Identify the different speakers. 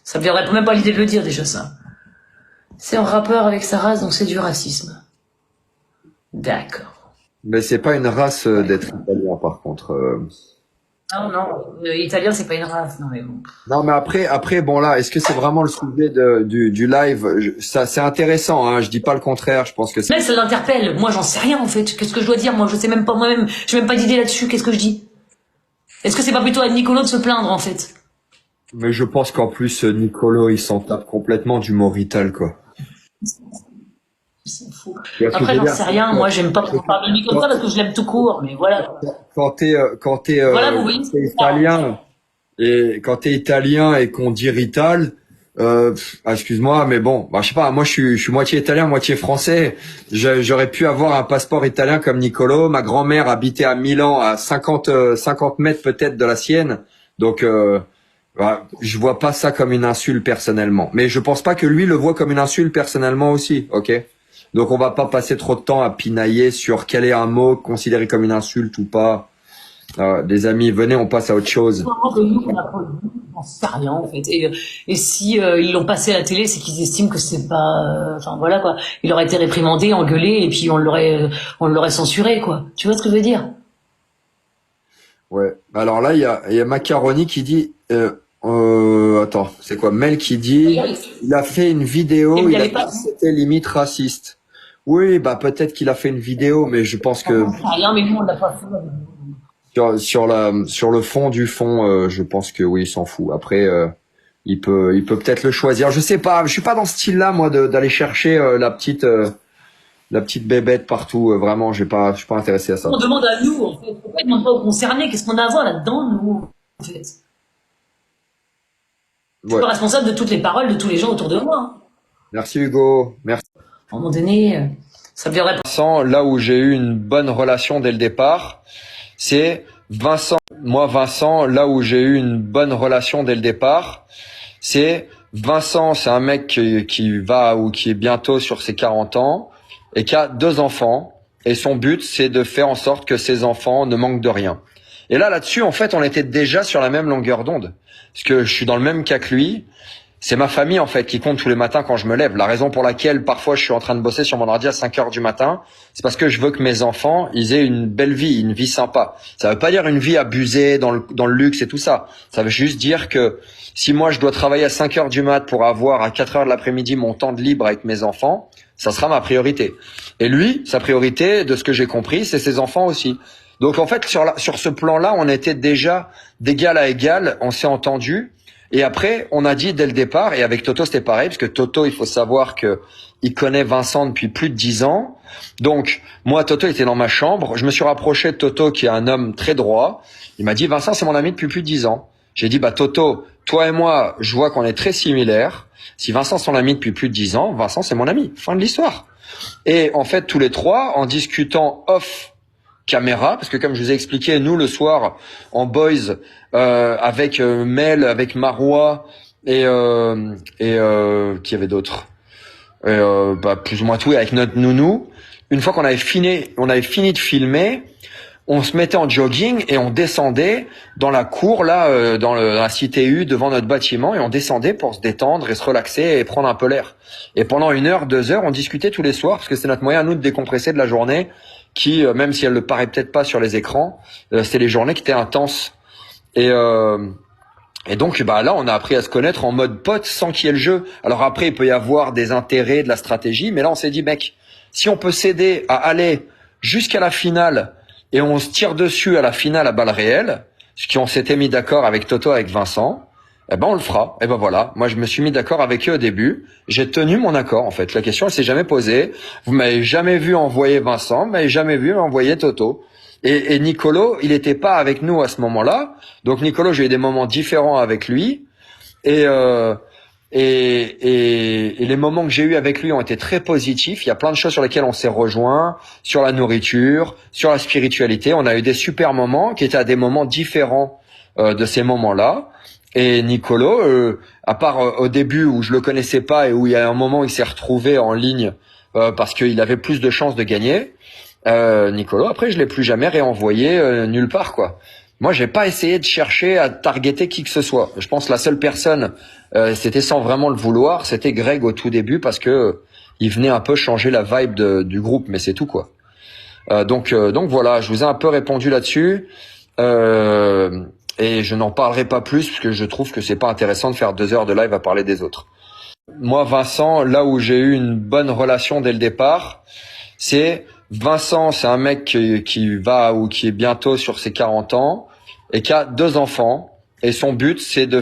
Speaker 1: Ça me viendrait même pas l'idée de le dire déjà ça. C'est en rapport avec sa race, donc c'est du racisme. D'accord.
Speaker 2: Mais c'est pas une race d'être italien, par contre.
Speaker 1: Non, non, italien c'est pas une race, non mais bon.
Speaker 2: Non, mais après, bon là, est-ce que c'est vraiment le sujet du live? Ça, c'est intéressant, hein. Je dis pas le contraire. Je pense que c'est.
Speaker 1: Mais ça l'interpelle. Moi j'en sais rien en fait. Qu'est-ce que je dois dire? Moi je sais même pas moi-même. J'ai même pas d'idée là-dessus. Qu'est-ce que je dis? Est-ce que c'est pas plutôt à Nicolo de se plaindre en fait?
Speaker 2: Mais je pense qu'en plus, Nicolo, il s'en tape complètement du Morital, quoi.
Speaker 1: Il s'en fout.
Speaker 2: Tu vois ce que je
Speaker 1: Après
Speaker 2: veux
Speaker 1: j'en
Speaker 2: dire?
Speaker 1: sais rien. Moi j'aime pas qu'on parle de lui comme ça parce que je l'aime tout court. Mais voilà.
Speaker 2: Quand
Speaker 1: Vous voyez.
Speaker 2: t'es italien quand t'es italien et qu'on dit Rital, excuse-moi, mais bon, bah, je sais pas, moi je suis moitié italien, moitié français. J'aurais pu avoir un passeport italien comme Nicolo. Ma grand-mère habitait à Milan, à 50 mètres peut-être de la sienne. Donc, bah, je vois pas ça comme une insulte personnellement. Mais je pense pas que lui le voit comme une insulte personnellement aussi, ok? Donc on va pas passer trop de temps à pinailler sur quel est un mot considéré comme une insulte ou pas. Des amis, venez, on passe à autre chose.
Speaker 1: On sait rien en fait. Et si ils l'ont passé à la télé, c'est qu'ils estiment que c'est pas. Enfin voilà quoi. Il aurait été réprimandé, engueulé, et puis on l'aurait censuré quoi. Tu vois ce que je veux dire?
Speaker 2: Ouais. Alors là, il y a Macaroni qui dit, attends, c'est quoi? Mel qui dit, il a fait une vidéo, il a dit que c'était limite raciste. Oui, bah peut-être qu'il a fait une vidéo, mais je pense que
Speaker 1: Rien, mais nous on l'a pas fait.
Speaker 2: sur le fond du fond, je pense que oui, il s'en fout. Après, il peut peut-être le choisir. Je sais pas, je suis pas dans ce style-là moi d'aller chercher la petite bébête partout. Vraiment, je suis pas intéressé à ça.
Speaker 1: On demande à nous en fait. Pourquoi ils demandent pas aux concernés? Qu'est-ce qu'on a à voir là-dedans nous en fait? Je suis
Speaker 2: Ouais.
Speaker 1: pas responsable de toutes les paroles de tous les gens autour de moi. Hein.
Speaker 2: Merci Hugo. Merci.
Speaker 1: À un moment donné, ça me viendrait pas.
Speaker 2: Vincent, là où j'ai eu une bonne relation dès le départ, c'est Vincent. Moi, Vincent, là où j'ai eu une bonne relation dès le départ, c'est Vincent, c'est un mec qui va ou qui est bientôt sur ses 40 ans et qui a 2 enfants. Et son but, c'est de faire en sorte que ses enfants ne manquent de rien. Et là-dessus, en fait, on était déjà sur la même longueur d'onde. Parce que je suis dans le même cas que lui. C'est ma famille, en fait, qui compte tous les matins quand je me lève. La raison pour laquelle, parfois, je suis en train de bosser sur mon ordi à 5 heures du matin, c'est parce que je veux que mes enfants, ils aient une belle vie, une vie sympa. Ça veut pas dire une vie abusée dans le luxe et tout ça. Ça veut juste dire que si moi, je dois travailler à 5 heures du mat pour avoir à 4 heures de l'après-midi mon temps de libre avec mes enfants, ça sera ma priorité. Et lui, sa priorité, de ce que j'ai compris, c'est ses enfants aussi. Donc, en fait, sur ce plan-là, on était déjà d'égal à égal, on s'est entendu. Et après, on a dit dès le départ, et avec Toto c'était pareil, parce que Toto, il faut savoir que il connaît Vincent depuis plus de 10 ans. Donc, moi, Toto était dans ma chambre. Je me suis rapproché de Toto, qui est un homme très droit. Il m'a dit, Vincent, c'est mon ami depuis plus de 10 ans. J'ai dit, bah Toto, toi et moi, je vois qu'on est très similaires. Si Vincent c'est ton ami depuis plus de 10 ans, Vincent, c'est mon ami. Fin de l'histoire. Et en fait, tous les trois, en discutant off caméra, parce que comme je vous ai expliqué, nous le soir en boys avec Mel, avec Marois et qui y avait d'autres, bah, plus ou moins tout, et avec notre nounou. Une fois qu'on avait fini de filmer, on se mettait en jogging et on descendait dans la cour là, dans la cité U devant notre bâtiment, et on descendait pour se détendre et se relaxer et prendre un peu l'air. Et pendant 1 heure, 2 heures, on discutait tous les soirs parce que c'est notre moyen à nous de décompresser de la journée qui, même si elle ne paraît peut-être pas sur les écrans, c'est les journées qui étaient intenses. Et donc, bah là, on a appris à se connaître en mode pote sans qu'il y ait le jeu. Alors après, il peut y avoir des intérêts, de la stratégie, mais là, on s'est dit, mec, si on peut s'aider à aller jusqu'à la finale et on se tire dessus à la finale à balles réelles, ce qu'on s'était mis d'accord avec Toto, avec Vincent, eh ben on le fera. Et ben voilà, moi je me suis mis d'accord avec eux au début. J'ai tenu mon accord en fait. La question elle s'est jamais posée. Vous m'avez jamais vu envoyer Vincent, vous m'avez jamais vu envoyer Toto. Et Nicolo, il était pas avec nous à ce moment-là. Donc Nicolo, j'ai eu des moments différents avec lui. Et les moments que j'ai eus avec lui ont été très positifs. Il y a plein de choses sur lesquelles on s'est rejoints, sur la nourriture, sur la spiritualité. On a eu des super moments qui étaient à des moments différents de ces moments-là. Et Nicolo, à part au début où je le connaissais pas et où il y a un moment où il s'est retrouvé en ligne parce qu'il avait plus de chances de gagner, Nicolo, après je l'ai plus jamais réenvoyé nulle part quoi. Moi, j'ai pas essayé de chercher à targeter qui que ce soit. Je pense que la seule personne, c'était sans vraiment le vouloir, c'était Greg au tout début parce que il venait un peu changer la vibe du groupe, mais c'est tout quoi. Donc voilà, je vous ai un peu répondu là-dessus. Et je n'en parlerai pas plus parce que je trouve que c'est pas intéressant de faire 2 heures de live à parler des autres. Moi, Vincent, là où j'ai eu une bonne relation dès le départ, c'est Vincent, c'est un mec qui va ou qui est bientôt sur ses 40 ans et qui a 2 enfants. Et son but, c'est de